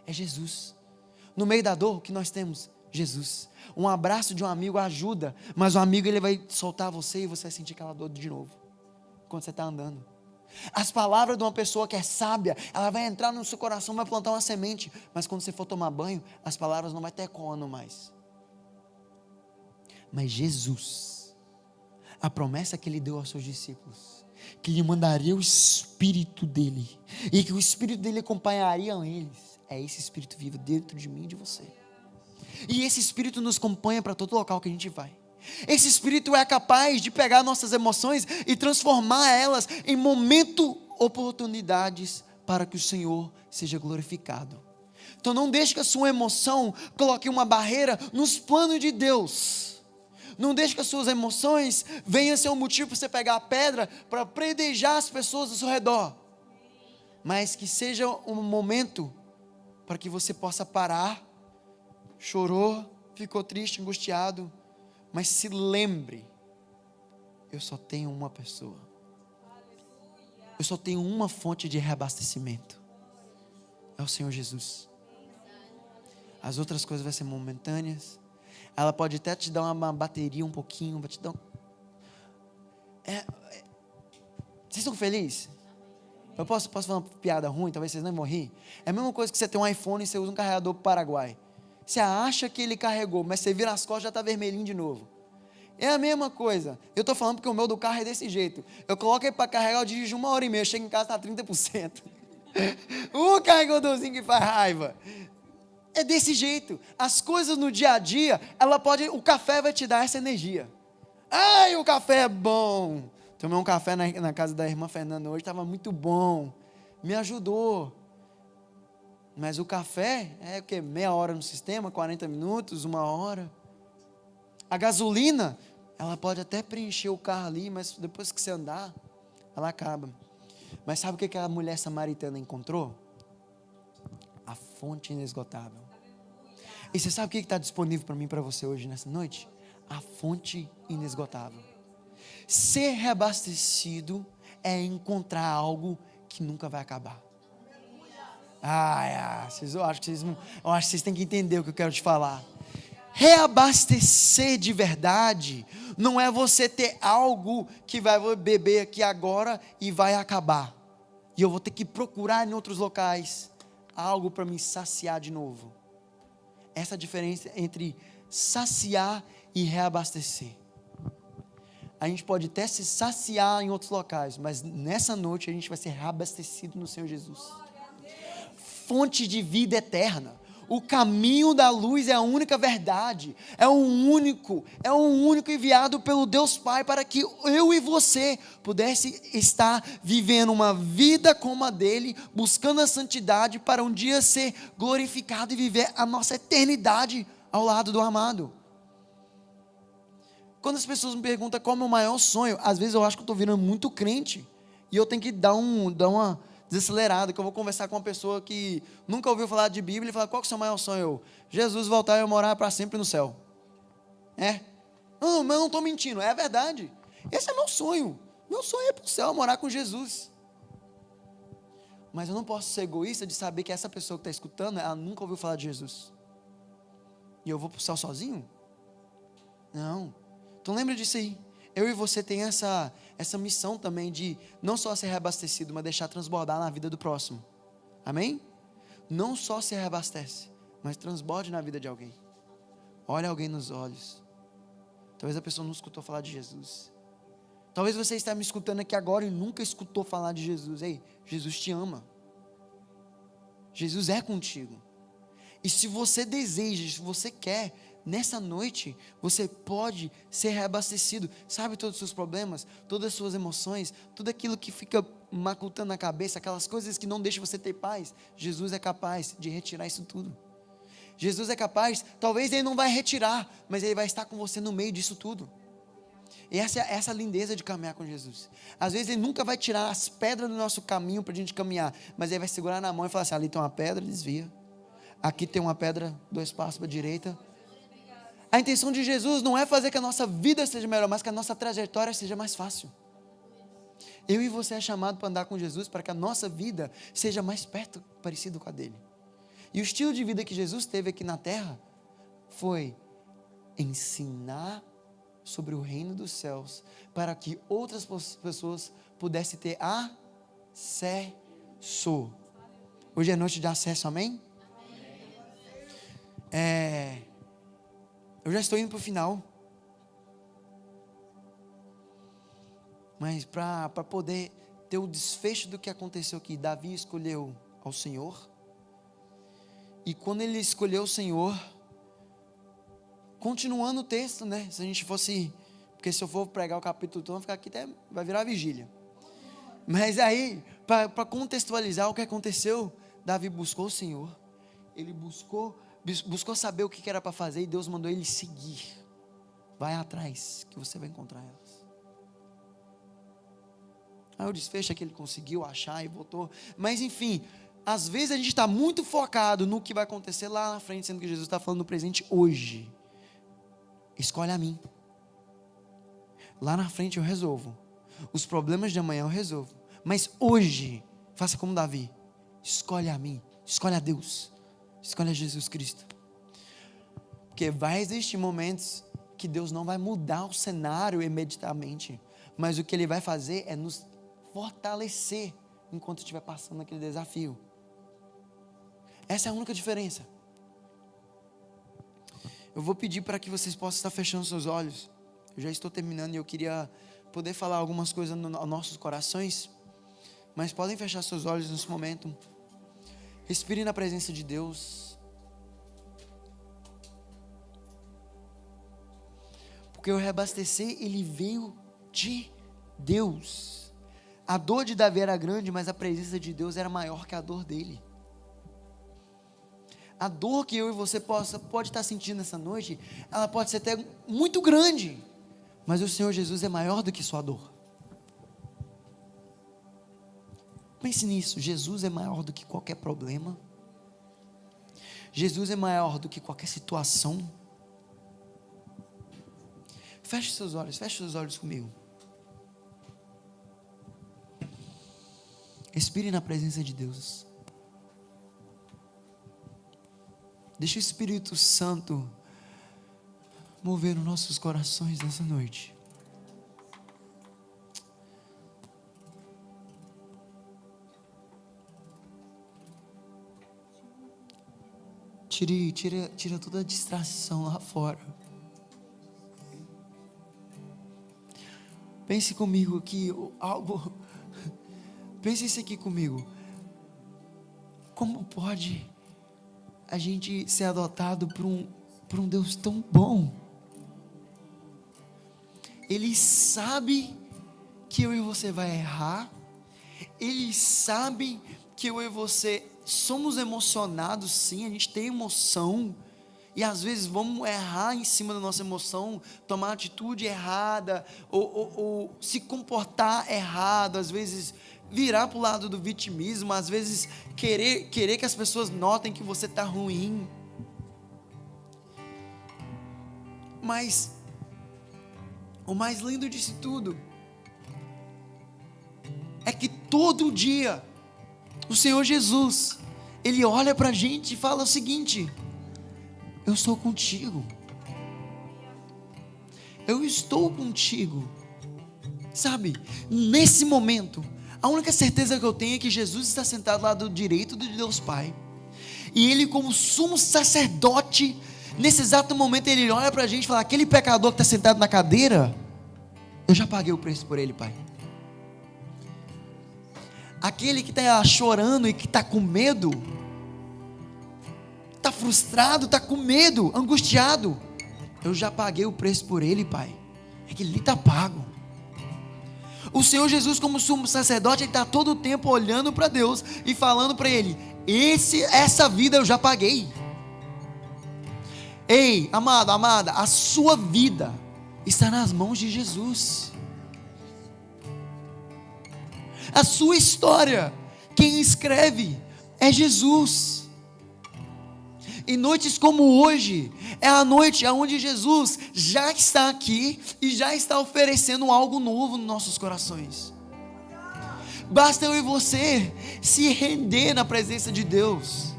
É Jesus. No meio da dor, o que nós temos? Jesus. Um abraço de um amigo ajuda, mas o amigo ele vai soltar você e você vai sentir aquela dor de novo, quando você está andando. As palavras de uma pessoa que é sábia, ela vai entrar no seu coração, vai plantar uma semente, mas quando você for tomar banho, as palavras não vai ter ecoando mais. Mas Jesus, a promessa que Ele deu aos seus discípulos, que Ele mandaria o Espírito dEle, e que o Espírito dEle acompanharia eles, é esse Espírito vivo dentro de mim e de você. E esse Espírito nos acompanha para todo local que a gente vai. Esse Espírito é capaz de pegar nossas emoções e transformar elas em oportunidades para que o Senhor seja glorificado. Então não deixe que a sua emoção coloque uma barreira nos planos de Deus. Não deixe que as suas emoções venham ser um motivo para você pegar a pedra para predejar as pessoas ao seu redor. Mas que seja um momento para que você possa parar. Chorou, ficou triste, angustiado, mas se lembre, eu só tenho uma pessoa, eu só tenho uma fonte de reabastecimento, é o Senhor Jesus. As outras coisas vão ser momentâneas, ela pode até te dar uma bateria um pouquinho, vai te dar Vocês estão felizes? Eu posso falar uma piada ruim, talvez vocês não vão rir. É a mesma coisa que você tem um iPhone e você usa um carregador pro Paraguai. Você acha que ele carregou, mas você vira as costas e já está vermelhinho de novo. É a mesma coisa. Eu estou falando porque o meu do carro é desse jeito. Eu coloco ele para carregar, eu dirijo 1h30, eu chego em casa, está 30%. O carregadorzinho que faz raiva. É desse jeito. As coisas no dia a dia, o café vai te dar essa energia. Ai, o café é bom. Tomei um café na casa da irmã Fernanda hoje, estava muito bom. Me ajudou. Mas o café é o quê? Meia hora no sistema, 40 minutos, 1 hora. A gasolina, ela pode até preencher o carro ali, mas depois que você andar, ela acaba. Mas sabe o que a mulher samaritana encontrou? A fonte inesgotável. E você sabe o que está disponível para mim e para você hoje, nessa noite? A fonte inesgotável. Ser reabastecido é encontrar algo que nunca vai acabar. Eu acho que vocês têm que entender o que eu quero te falar. Reabastecer de verdade não é você ter algo que vai beber aqui agora e vai acabar. E eu vou ter que procurar em outros locais algo para me saciar de novo. Essa é a diferença entre saciar e reabastecer. A gente pode até se saciar em outros locais, mas nessa noite a gente vai ser reabastecido no Senhor Jesus. Fonte de vida eterna. O caminho da luz é a única verdade. É um único enviado pelo Deus Pai para que eu e você pudesse estar vivendo uma vida como a dele, buscando a santidade para um dia ser glorificado e viver a nossa eternidade ao lado do amado. Quando as pessoas me perguntam qual é o meu maior sonho, às vezes eu acho que eu estou virando muito crente e eu tenho que dar uma desacelerada, que eu vou conversar com uma pessoa que nunca ouviu falar de Bíblia e falar, qual que é o seu maior sonho? Jesus voltar e eu morar para sempre no céu. Não, mas eu não estou mentindo, é a verdade. Esse é meu sonho. Meu sonho é ir para o céu, morar com Jesus. Mas eu não posso ser egoísta de saber que essa pessoa que está escutando, ela nunca ouviu falar de Jesus. E eu vou para o céu sozinho? Não. Então lembra disso aí. Eu e você tem essa missão também de não só ser reabastecido, mas deixar transbordar na vida do próximo. Amém? Não só se reabastece, mas transborde na vida de alguém. Olha alguém nos olhos. Talvez a pessoa não escutou falar de Jesus. Talvez você está me escutando aqui agora e nunca escutou falar de Jesus. Ei, Jesus te ama. Jesus é contigo. E se você deseja, se você quer, nessa noite, você pode ser reabastecido. Sabe todos os seus problemas, todas as suas emoções, tudo aquilo que fica macultando na cabeça, aquelas coisas que não deixam você ter paz. Jesus é capaz de retirar isso tudo. Jesus é capaz, talvez Ele não vai retirar, mas Ele vai estar com você no meio disso tudo. E essa é a lindeza de caminhar com Jesus. Às vezes Ele nunca vai tirar as pedras do nosso caminho para a gente caminhar, mas Ele vai segurar na mão e falar assim, ali tem uma pedra, desvia. Aqui tem uma pedra, 2 passos para a direita. A intenção de Jesus não é fazer que a nossa vida seja melhor, mas que a nossa trajetória seja mais fácil. Eu e você é chamado para andar com Jesus, para que a nossa vida seja mais perto, parecido com a dele. E o estilo de vida que Jesus teve aqui na terra foi ensinar sobre o reino dos céus, para que outras pessoas pudessem ter a Hoje é noite de acesso, amém? Eu já estou indo para o final. Mas para poder ter o desfecho do que aconteceu aqui, Davi escolheu ao Senhor. E quando ele escolheu o Senhor, continuando o texto, né? Se a gente fosse, porque se eu for pregar o capítulo todo, vai ficar aqui até, vai virar vigília. Mas aí, para contextualizar o que aconteceu, Davi buscou o Senhor. Ele buscou saber o que era para fazer, e Deus mandou ele seguir. Vai atrás, que você vai encontrar elas. Aí o desfecho é que ele conseguiu achar e voltou. Mas enfim, às vezes a gente está muito focado no que vai acontecer lá na frente, sendo que Jesus está falando no presente hoje. Escolhe a mim. Lá na frente eu resolvo. Os problemas de amanhã eu resolvo. Mas hoje, faça como Davi. Escolhe a mim. Escolhe a Deus. Escolhe a Jesus Cristo. Porque vai existir momentos que Deus não vai mudar o cenário imediatamente. Mas o que Ele vai fazer é nos fortalecer enquanto estiver passando aquele desafio. Essa é a única diferença. Eu vou pedir para que vocês possam estar fechando seus olhos. Eu já estou terminando e eu queria poder falar algumas coisas aos nossos corações. Mas podem fechar seus olhos nesse momento. Respire na presença de Deus. Porque o reabastecer, ele veio de Deus. A dor de Davi era grande, mas a presença de Deus era maior que a dor dele. A dor que eu e você pode estar sentindo essa noite, ela pode ser até muito grande, mas o Senhor Jesus é maior do que sua dor. Pense nisso, Jesus é maior do que qualquer problema. Jesus é maior do que qualquer situação. Feche seus olhos comigo. Respire na presença de Deus. Deixa o Espírito Santo mover nos nossos corações nessa noite. Tira toda a distração lá fora. Pense comigo aqui, pense isso aqui comigo. Como pode a gente ser adotado por um Deus tão bom? Ele sabe que eu e você vai errar. Ele sabe que eu e você somos emocionados, sim, a gente tem emoção, e às vezes vamos errar em cima da nossa emoção, tomar atitude errada, ou se comportar errado, às vezes virar para o lado do vitimismo, às vezes querer que as pessoas notem que você está ruim. Mas o mais lindo disso tudo é que todo dia o Senhor Jesus, Ele olha para a gente e fala o seguinte: eu estou contigo, eu estou contigo. Sabe, nesse momento, a única certeza que eu tenho é que Jesus está sentado ao lado direito de Deus Pai, e Ele, como sumo sacerdote, nesse exato momento Ele olha para a gente e fala: aquele pecador que está sentado na cadeira, eu já paguei o preço por ele, Pai. Aquele que está chorando e que está com medo, está frustrado, está com medo, angustiado, eu já paguei o preço por ele, Pai. É que ele está pago. O Senhor Jesus, como sumo sacerdote, Ele está todo o tempo olhando para Deus e falando para Ele: essa vida eu já paguei. Ei, amado, amada, a sua vida está nas mãos de Jesus. A sua história, quem escreve é Jesus. E noites como hoje, é a noite onde Jesus já está aqui e já está oferecendo algo novo nos nossos corações. Basta eu e você se render na presença de Deus.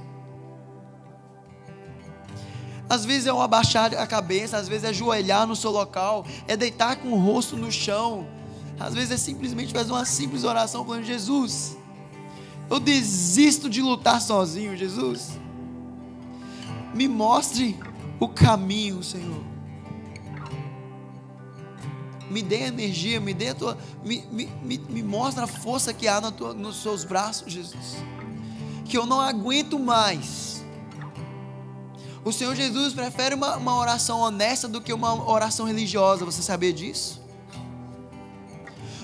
Às vezes é abaixar a cabeça, às vezes é ajoelhar no seu local, é deitar com o rosto no chão. Às vezes é simplesmente fazer uma simples oração falando: Jesus, Eu desisto de lutar sozinho, Jesus. Me mostre o caminho, Senhor. Me dê energia, me mostra a força que há nos seus braços, Jesus. Que eu não aguento mais. O Senhor Jesus prefere uma oração honesta do que uma oração religiosa. Você sabia disso?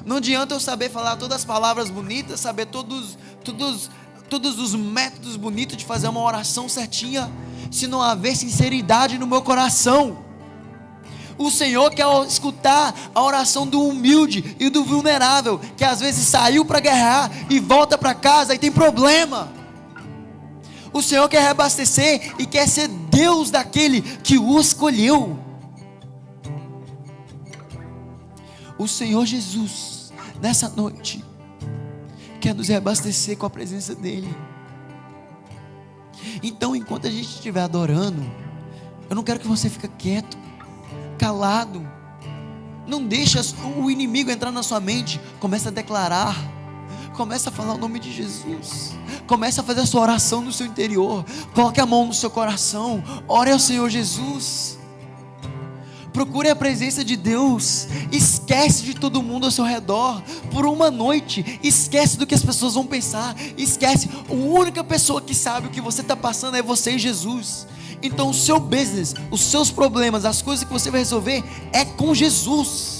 Não adianta eu saber falar todas as palavras bonitas, saber todos os métodos bonitos de fazer uma oração certinha, se não haver sinceridade no meu coração. O Senhor quer escutar a oração do humilde e do vulnerável, que às vezes saiu para guerrear e volta para casa e tem problema. O Senhor quer reabastecer e quer ser Deus daquele que o escolheu. O Senhor Jesus, nessa noite, quer nos reabastecer com a presença dEle. Então, enquanto a gente estiver adorando, eu não quero que você fique quieto, calado. Não deixa o inimigo entrar na sua mente. Começa a declarar, começa a falar o nome de Jesus, começa a fazer a sua oração no seu interior. Coloque a mão no seu coração, ore ao Senhor Jesus. Procure a presença de Deus. Esquece de todo mundo ao seu redor por uma noite. Esquece do que as pessoas vão pensar. Esquece. A única pessoa que sabe o que você está passando é você e Jesus. Então o seu business, os seus problemas, as coisas que você vai resolver é com Jesus.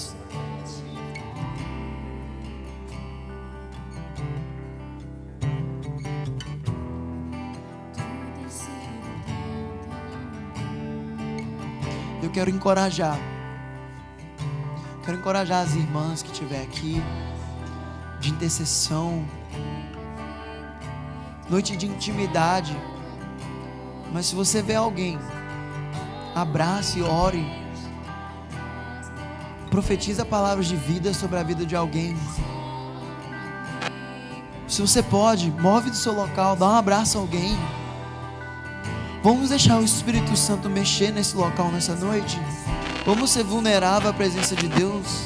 Eu quero encorajar as irmãs que estiver aqui, de intercessão, noite de intimidade. Mas se você vê alguém, abrace, ore, profetiza palavras de vida sobre a vida de alguém. Se você pode, move do seu local, dá um abraço a alguém. Vamos deixar o Espírito Santo mexer nesse local nessa noite. Vamos ser vulnerável à presença de Deus,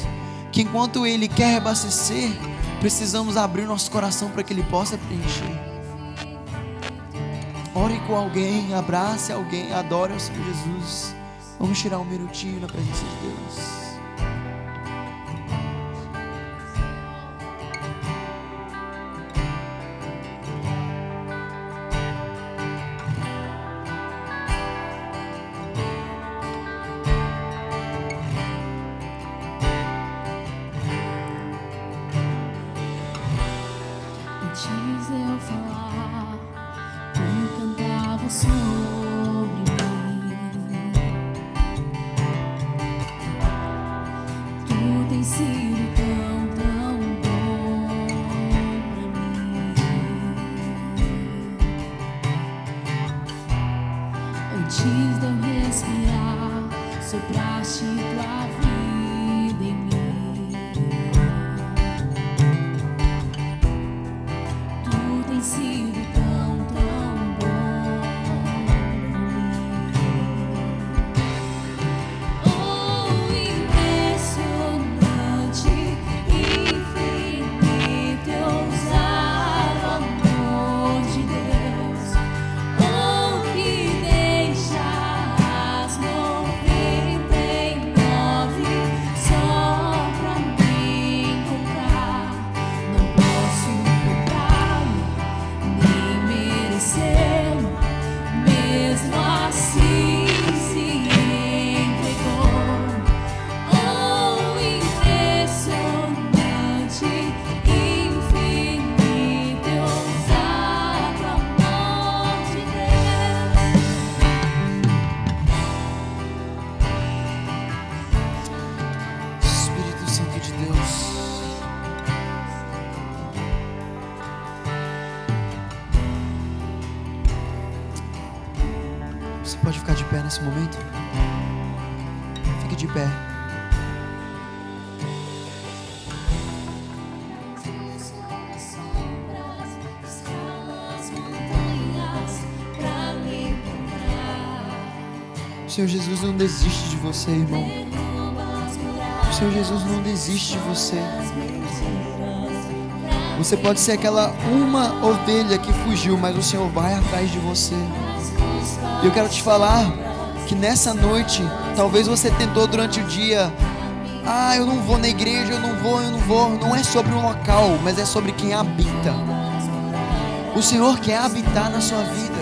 que enquanto Ele quer reabastecer, precisamos abrir nosso coração para que Ele possa preencher. Ore com alguém, abrace alguém, adore ao Senhor Jesus. Vamos tirar um minutinho na presença de Deus. Antes de eu falar, tu cantava sobre mim. Tu tens sido tão, tão bom pra mim. Antes de eu respirar, sopraste tua vida em mim. Sido tão, tão bom pra mim. Oh, impressionante, infinito, ousado amor de Deus. Oh, que deixa as 99 só pra me encontrar. Não posso comprá-lo, mesmo assim se entregou. Oh, impressionante, infinito, ousado amor de Deus. Espírito Santo de Deus, você pode ficar de pé nesse momento? Fique de pé. O Senhor Jesus não desiste de você, irmão. O Senhor Jesus não desiste de você. O Você pode ser aquela uma ovelha que fugiu, mas o Senhor vai atrás de você. E eu quero te falar que nessa noite, talvez você tentou durante o dia: ah, eu não vou na igreja, eu não vou. Não é sobre o local, mas é sobre quem habita. O Senhor quer habitar na sua vida.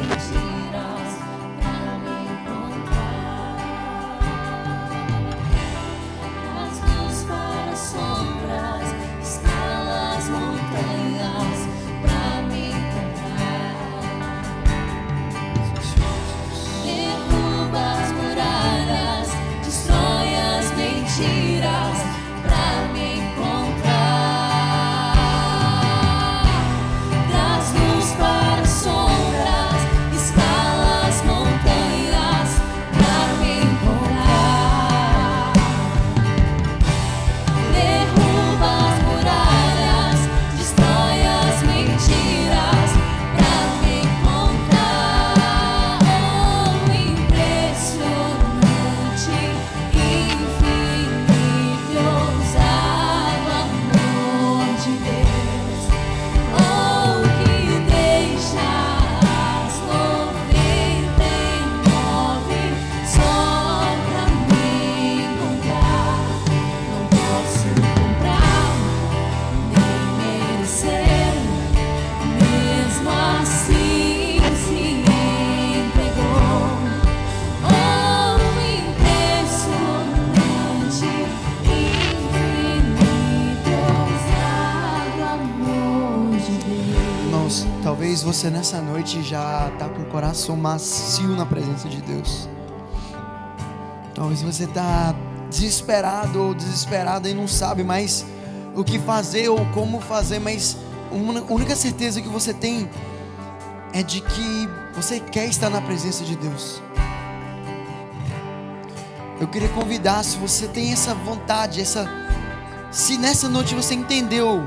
Talvez você nessa noite já está com o coração macio na presença de Deus. Talvez você está desesperado ou desesperada e não sabe mais o que fazer ou como fazer, mas a única certeza que você tem é de que você quer estar na presença de Deus. Eu queria convidar, se você tem essa vontade, se nessa noite você entendeu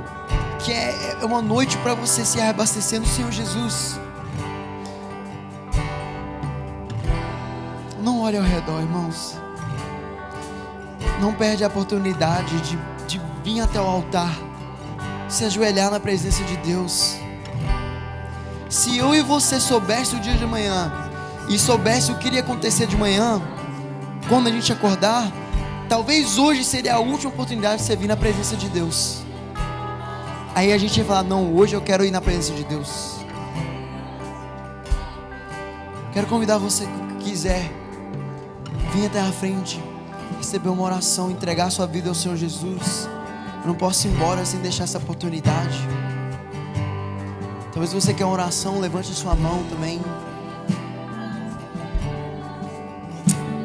que é uma noite para você se abastecer no Senhor Jesus, não olhe ao redor, irmãos. Não perde a oportunidade de vir até o altar, se ajoelhar na presença de Deus. Se eu e você soubesse o dia de amanhã e soubesse o que iria acontecer de manhã, quando a gente acordar, talvez hoje seria a última oportunidade de você vir na presença de Deus. Aí a gente ia falar: não, hoje eu quero ir na presença de Deus. Quero convidar você que quiser vir até a frente, receber uma oração, entregar sua vida ao Senhor Jesus. Eu não posso ir embora sem deixar essa oportunidade. Talvez você quer uma oração, levante a sua mão também.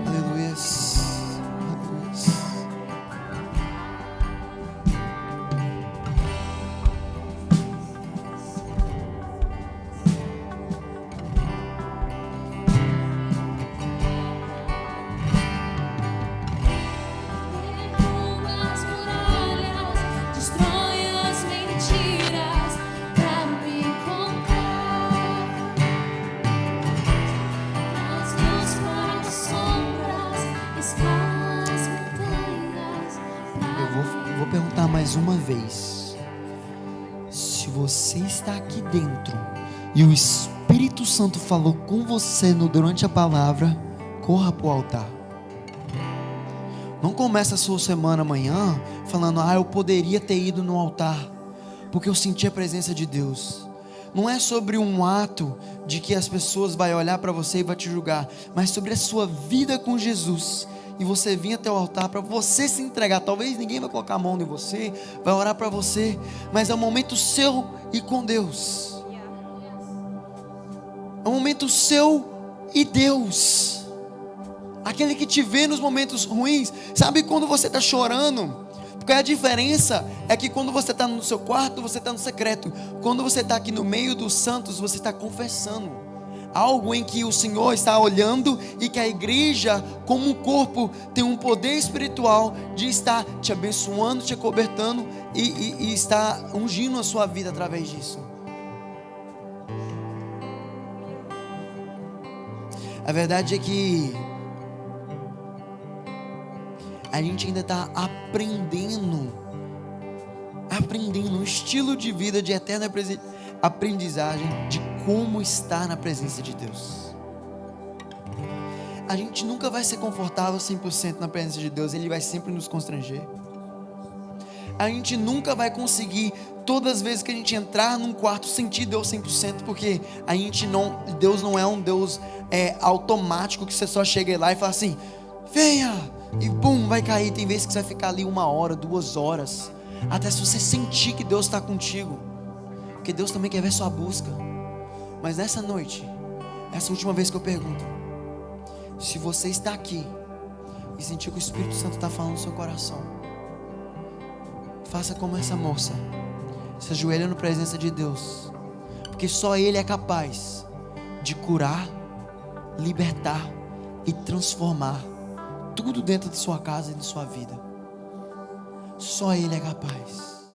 Aleluia. Vou perguntar mais uma vez. Se você está aqui dentro e o Espírito Santo falou com você durante a palavra, corra para o altar. Não comece a sua semana amanhã falando: eu poderia ter ido no altar, porque eu senti a presença de Deus. Não é sobre um ato de que as pessoas vão olhar para você e vão te julgar, mas sobre a sua vida com Jesus. E você vir até o altar para você se entregar. Talvez ninguém vai colocar a mão em você, vai orar para você, mas é um momento seu e com Deus. É um momento seu e Deus. Aquele que te vê nos momentos ruins. Sabe quando você está chorando? Porque a diferença é que quando você está no seu quarto, você está no secreto. Quando você está aqui no meio dos santos, você está confessando algo em que o Senhor está olhando, e que a igreja, como um corpo, tem um poder espiritual de estar te abençoando, te acobertando e estar ungindo a sua vida através disso. A verdade é que a gente ainda está aprendendo a aprendendo um estilo de vida de eterna aprendizagem de como estar na presença de Deus. A gente nunca vai ser confortável 100% na presença de Deus, Ele vai sempre nos constranger. A gente nunca vai conseguir, todas as vezes que a gente entrar num quarto, sentir Deus 100%, porque Deus não é um Deus automático, que você só chega lá e fala assim, venha, e bum, vai cair. Tem vezes que você vai ficar ali 1 hora, 2 horas, até se você sentir que Deus está contigo, porque Deus também quer ver sua busca. Mas nessa noite, essa última vez que eu pergunto, se você está aqui e sentir que o Espírito Santo está falando no seu coração, faça como essa moça, se ajoelha na presença de Deus, porque só Ele é capaz de curar, libertar e transformar tudo dentro de sua casa e de sua vida. Só Ele é capaz.